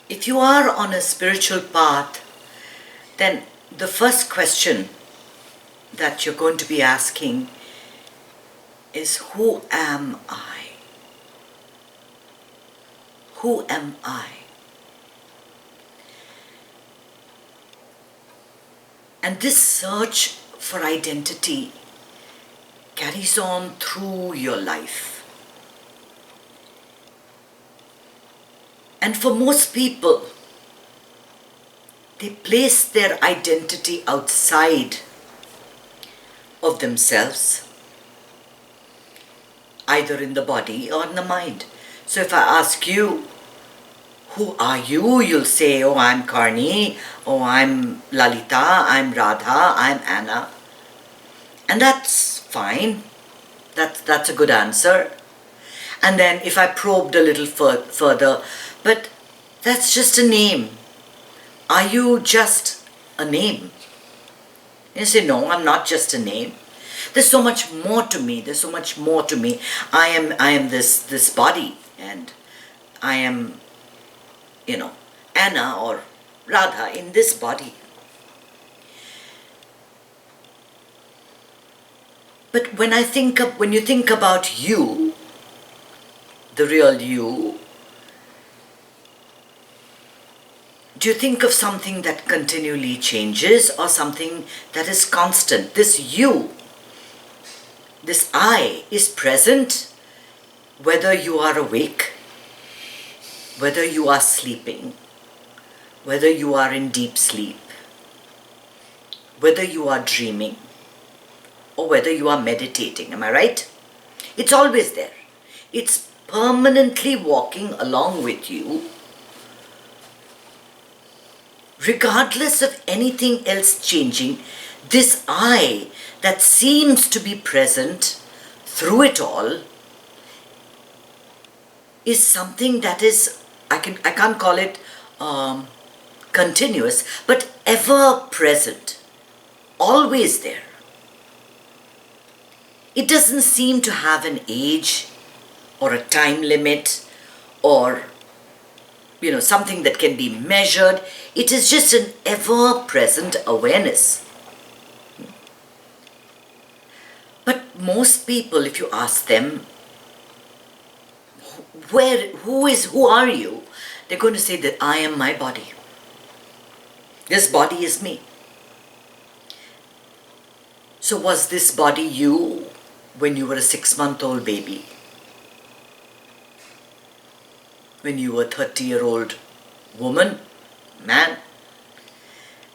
If you are on a spiritual path, then the first question that you're going to be asking is, who am I? Who am I? And this search for identity carries on through your life. And for most people, they place their identity outside of themselves, either in the body or in the mind. So if I ask you, who are you? You'll say, oh, I'm Karni, oh, I'm Lalita, I'm Radha, I'm Anna. And that's fine. That's a good answer. And then if I probed a little further, but that's just a name. Are you just a name? You say, no, I'm not just a name. There's so much more to me. There's so much more to me. I am this body, and I am, Anna or Radha in this body. But when you think about you, the real you, do you think of something that continually changes or something that is constant? This you, this I, is present whether you are awake, whether you are sleeping, whether you are in deep sleep, whether you are dreaming, or whether you are meditating. Am I right? It's always there. It's permanently walking along with you, regardless of anything else changing. This I that seems to be present through it all is something that is, I can't call it continuous, but ever present, always there. It doesn't seem to have an age or a time limit or something that can be measured. It is just an ever-present awareness. But most people, if you ask them, who are you? They're going to say that I am my body. This body is me. So was this body you when you were a 6-month-old baby? When you were a 30-year-old woman, man?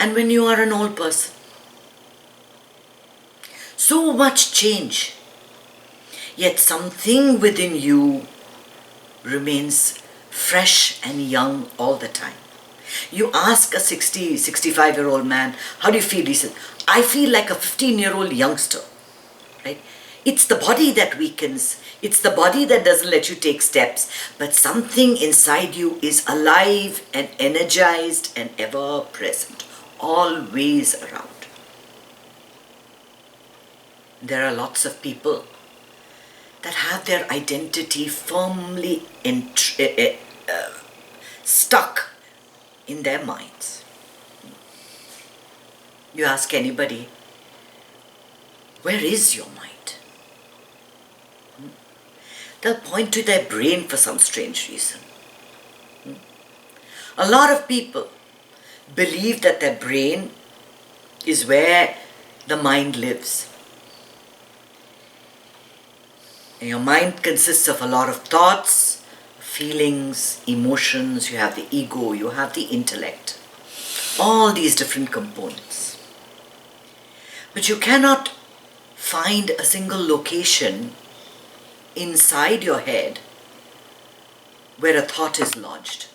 And when you are an old person? So much change. Yet something within you remains fresh and young all the time. You ask a 65-year-old man, how do you feel? He says, I feel like a 15-year-old youngster, right? It's the body that weakens. It's the body that doesn't let you take steps. But something inside you is alive and energized and ever present, always around. There are lots of people that have their identity firmly stuck in their minds. You ask anybody, where is your mind? They'll point to their brain for some strange reason. A lot of people believe that their brain is where the mind lives. And your mind consists of a lot of thoughts, feelings, emotions. You have the ego, you have the intellect. All these different components. But you cannot find a single location inside your head where a thought is lodged,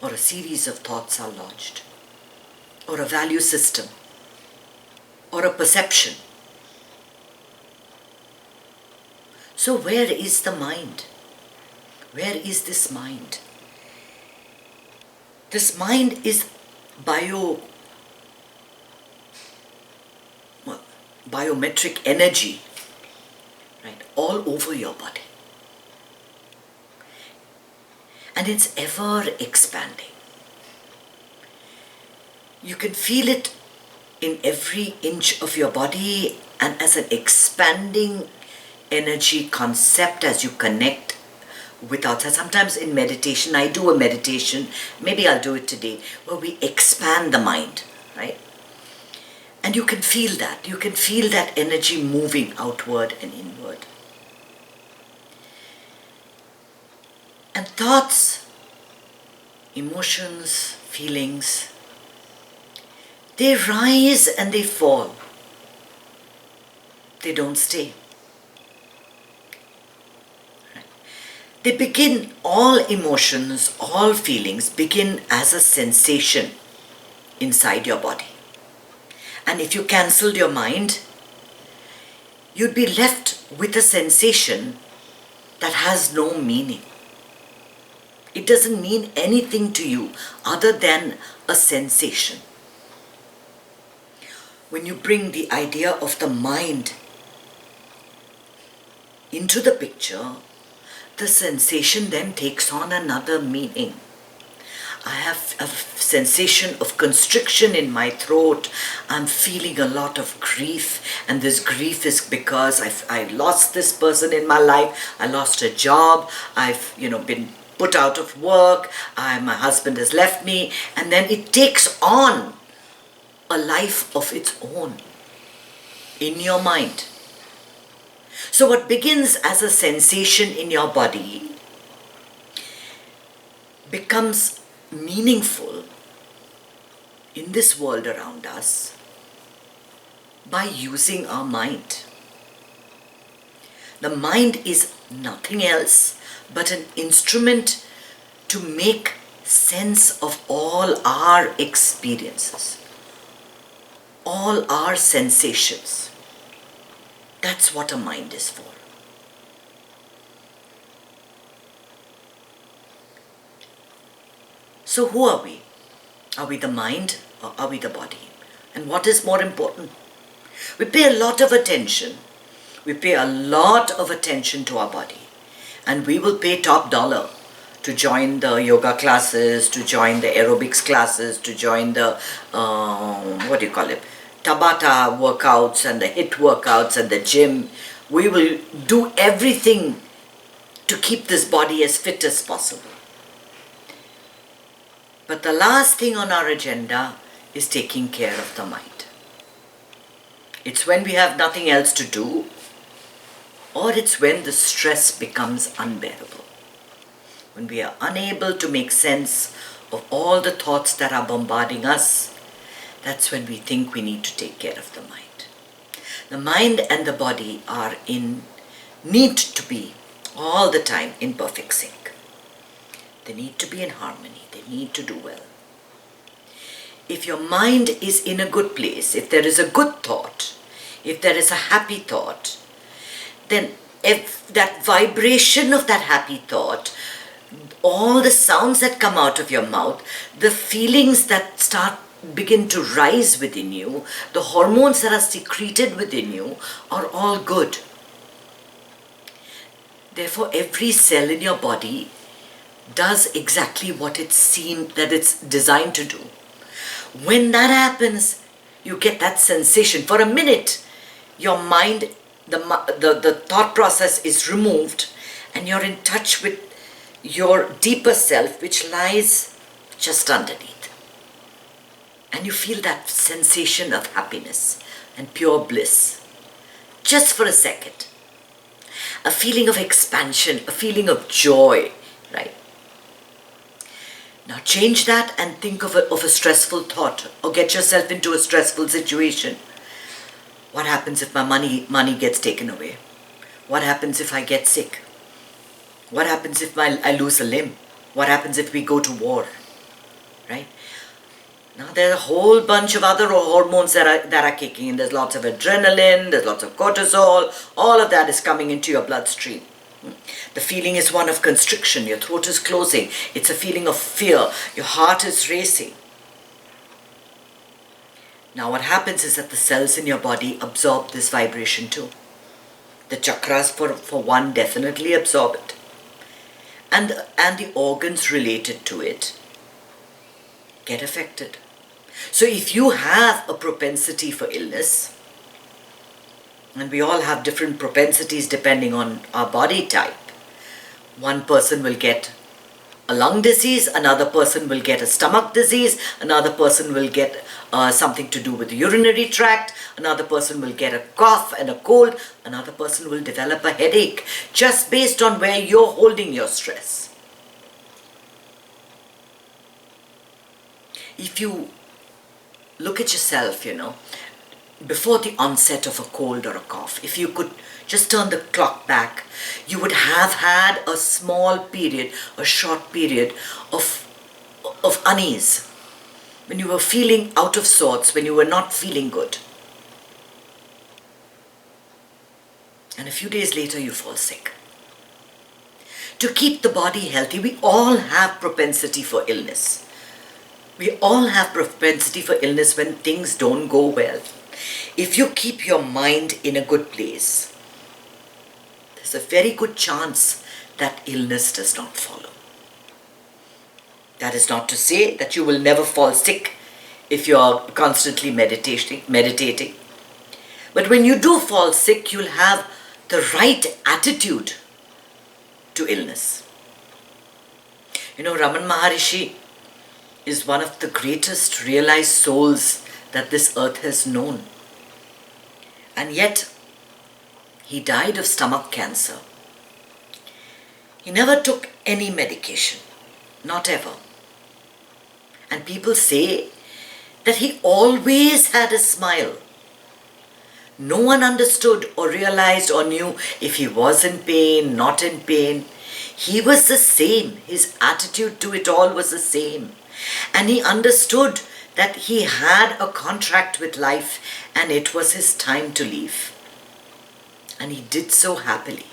or a series of thoughts are lodged, or a value system, or a perception. So where is the mind? Where is this mind? This mind is biometric energy, right, all over your body. and it's ever expanding. You can feel it in every inch of your body and as an expanding energy concept as you connect with outside. Sometimes in meditation, I do a meditation, maybe I'll do it today, where we expand the mind, right? And you can feel that. You can feel that energy moving outward and inward. And thoughts, emotions, feelings, they rise and they fall. They don't stay. They begin, all emotions, all feelings begin as a sensation inside your body. And if you cancelled your mind, you'd be left with a sensation that has no meaning. It doesn't mean anything to you other than a sensation. When you bring the idea of the mind into the picture, the sensation then takes on another meaning. I have a sensation of constriction in my throat. I'm feeling a lot of grief, and this grief is because I lost this person in my life. I lost a job. I've been put out of work. My husband has left me, and then it takes on a life of its own in your mind. So what begins as a sensation in your body becomes meaningful in this world around us by using our mind. The mind is nothing else but an instrument to make sense of all our experiences, all our sensations. That's what a mind is for. So who are we? Are we the mind or are we the body? And what is more important? We pay a lot of attention. We pay a lot of attention to our body. And we will pay top dollar to join the yoga classes, to join the aerobics classes, to join the, Tabata workouts and the HIIT workouts and the gym. We will do everything to keep this body as fit as possible. But the last thing on our agenda is taking care of the mind. It's when we have nothing else to do, or it's when the stress becomes unbearable. When we are unable to make sense of all the thoughts that are bombarding us, that's when we think we need to take care of the mind. The mind and the body are need to be all the time in perfect sync. They need to be in harmony. They need to do well. If your mind is in a good place, if there is a good thought, if there is a happy thought, then if that vibration of that happy thought, all the sounds that come out of your mouth, the feelings that begin to rise within you, the hormones that are secreted within you are all good. Therefore, every cell in your body does exactly what it's designed to do. When that happens, you get that sensation. For a minute, your mind, the thought process is removed, and you're in touch with your deeper self, which lies just underneath. And you feel that sensation of happiness and pure bliss, just for a second. A feeling of expansion, a feeling of joy, right? Now change that and think of a stressful thought, or get yourself into a stressful situation. What happens if my money gets taken away? What happens if I get sick? What happens if I lose a limb? What happens if we go to war? Right? Now there's a whole bunch of other hormones that are kicking in. There's lots of adrenaline, there's lots of cortisol, all of that is coming into your bloodstream. The feeling is one of constriction, your throat is closing, it's a feeling of fear, your heart is racing. Now what happens is that the cells in your body absorb this vibration too. The chakras for one definitely absorb it. and the organs related to it get affected. So if you have a propensity for illness, and we all have different propensities depending on our body type, one person will get a lung disease, another person will get a stomach disease, another person will get something to do with the urinary tract, another person will get a cough and a cold, another person will develop a headache, just based on where you're holding your stress. If you look at yourself, before the onset of a cold or a cough, if you could just turn the clock back, you would have had a small period, a short period of unease, when you were feeling out of sorts, when you were not feeling good. And a few days later, you fall sick. To keep the body healthy, we all have propensity for illness. We all have propensity for illness when things don't go well. If you keep your mind in a good place, there's a very good chance that illness does not follow. That is not to say that you will never fall sick if you're constantly meditating. But when you do fall sick, you'll have the right attitude to illness. Raman Maharishi is one of the greatest realized souls that this earth has known. And yet, he died of stomach cancer. He never took any medication, not ever. And people say that he always had a smile. No one understood or realized or knew if he was in pain, not in pain. He was the same. His attitude to it all was the same. And he understood that he had a contract with life and it was his time to leave. And he did so happily.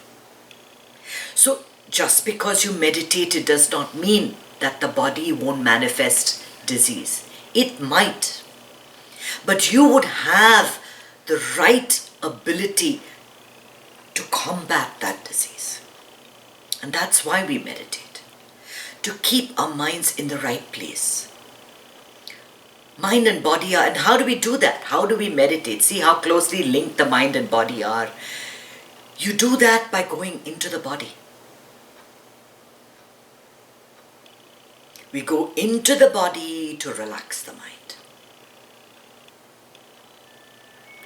So just because you meditated does not mean that the body won't manifest disease. It might. But you would have the right ability to combat that disease. And that's why we meditate. To keep our minds in the right place. Mind and body are, and how do we do that? How do we meditate? See how closely linked the mind and body are. You do that by going into the body. We go into the body to relax the mind.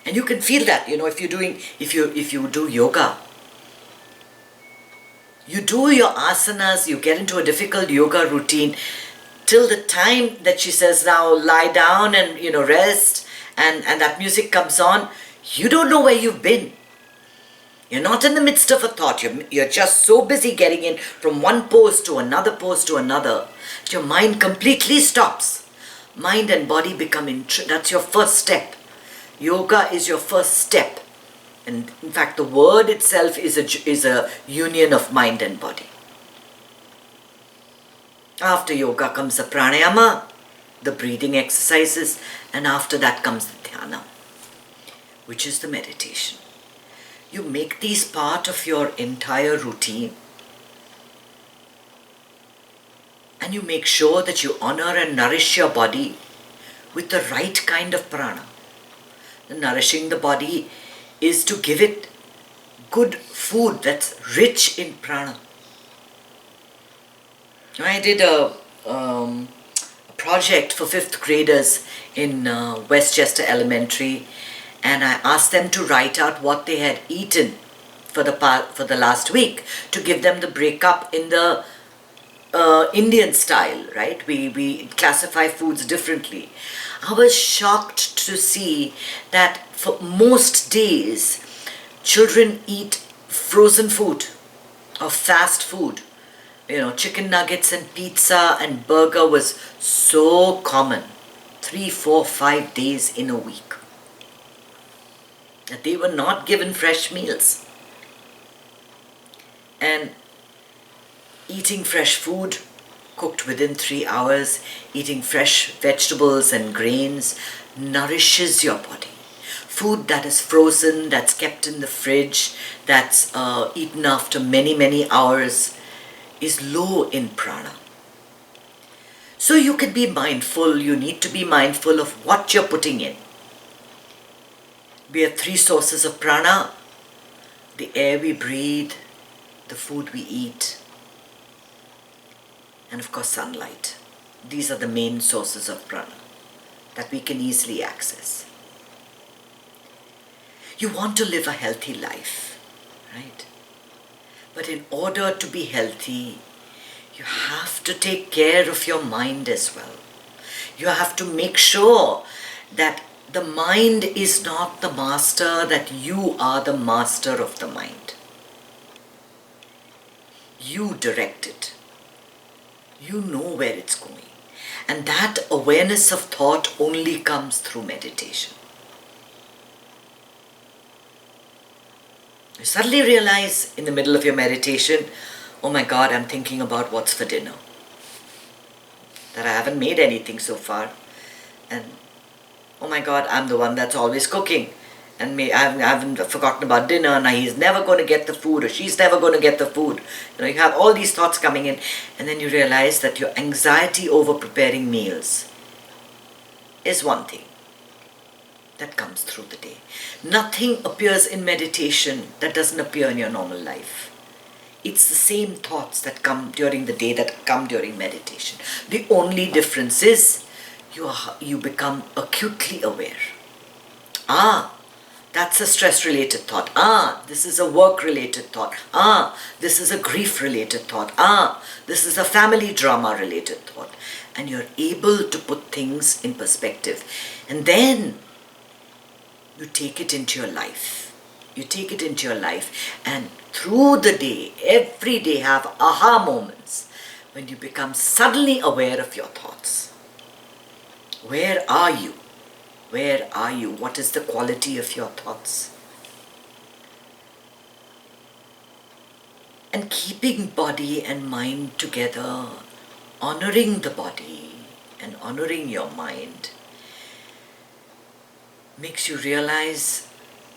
And you can feel that, if you do yoga. You do your asanas, you get into a difficult yoga routine till the time that she says, now lie down and, rest, and that music comes on. You don't know where you've been. You're not in the midst of a thought. You're just so busy getting in from one pose to another pose to another. Your mind completely stops. Mind and body become that's your first step. Yoga is your first step. And in fact, the word itself is a union of mind and body. After yoga comes the pranayama, the breathing exercises, and after that comes the dhyana, which is the meditation. You make these part of your entire routine. And you make sure that you honor and nourish your body with the right kind of prana. Nourishing the body is to give it good food that's rich in prana. I did a project for 5th graders in Westchester Elementary, and I asked them to write out what they had eaten for the last week to give them the breakup in the Indian style, right? We classify foods differently. I was shocked to see that for most days, children eat frozen food or fast food. Chicken nuggets and pizza and burger was so common. 3, 4, 5 days in a week. That they were not given fresh meals. And eating fresh food, cooked within 3 hours, eating fresh vegetables and grains, nourishes your body. Food that is frozen, that's kept in the fridge, that's eaten after many, many hours, is low in prana. So you can be mindful, you need to be mindful of what you're putting in. We have three sources of prana: the air we breathe, the food we eat, and of course sunlight. These are the main sources of prana that we can easily access. You want to live a healthy life, right? But in order to be healthy, you have to take care of your mind as well. You have to make sure that the mind is not the master, that you are the master of the mind. You direct it. You know where it's going. And that awareness of thought only comes through meditation. You suddenly realize in the middle of your meditation, oh my God, I'm thinking about what's for dinner. That I haven't made anything so far. And oh my God, I'm the one that's always cooking. And I haven't forgotten about dinner, and he's never going to get the food, or she's never going to get the food. You have all these thoughts coming in, and then you realize that your anxiety over preparing meals is one thing that comes through the day. Nothing appears in meditation that doesn't appear in your normal life. It's the same thoughts that come during the day that come during meditation. The only difference is you become acutely aware. That's a stress-related thought. This is a work-related thought. This is a grief-related thought. This is a family drama-related thought. And you're able to put things in perspective. And then you take it into your life. You take it into your life, and through the day, every day, have aha moments when you become suddenly aware of your thoughts. Where are you? Where are you? What is the quality of your thoughts? And keeping body and mind together, honoring the body and honoring your mind, makes you realize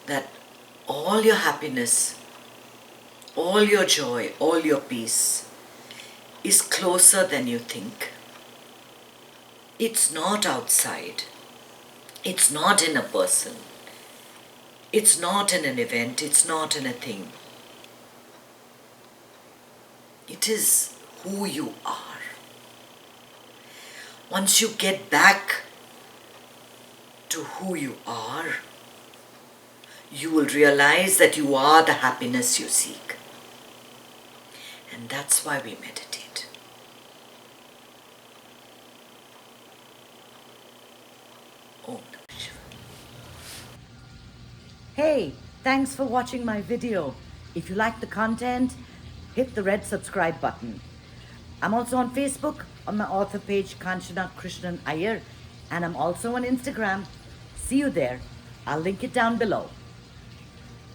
that all your happiness, all your joy, all your peace is closer than you think. It's not outside. It's not in a person. It's not in an event. It's not in a thing. It is who you are. Once you get back to who you are, you will realize that you are the happiness you seek. And that's why we meditate. Om Namah Shivaya. Hey, thanks for watching my video. If you like the content, hit the red subscribe button. I'm also on Facebook on my author page, Kanchana Krishnan Iyer, and I'm also on Instagram. See you there. I'll link it down below.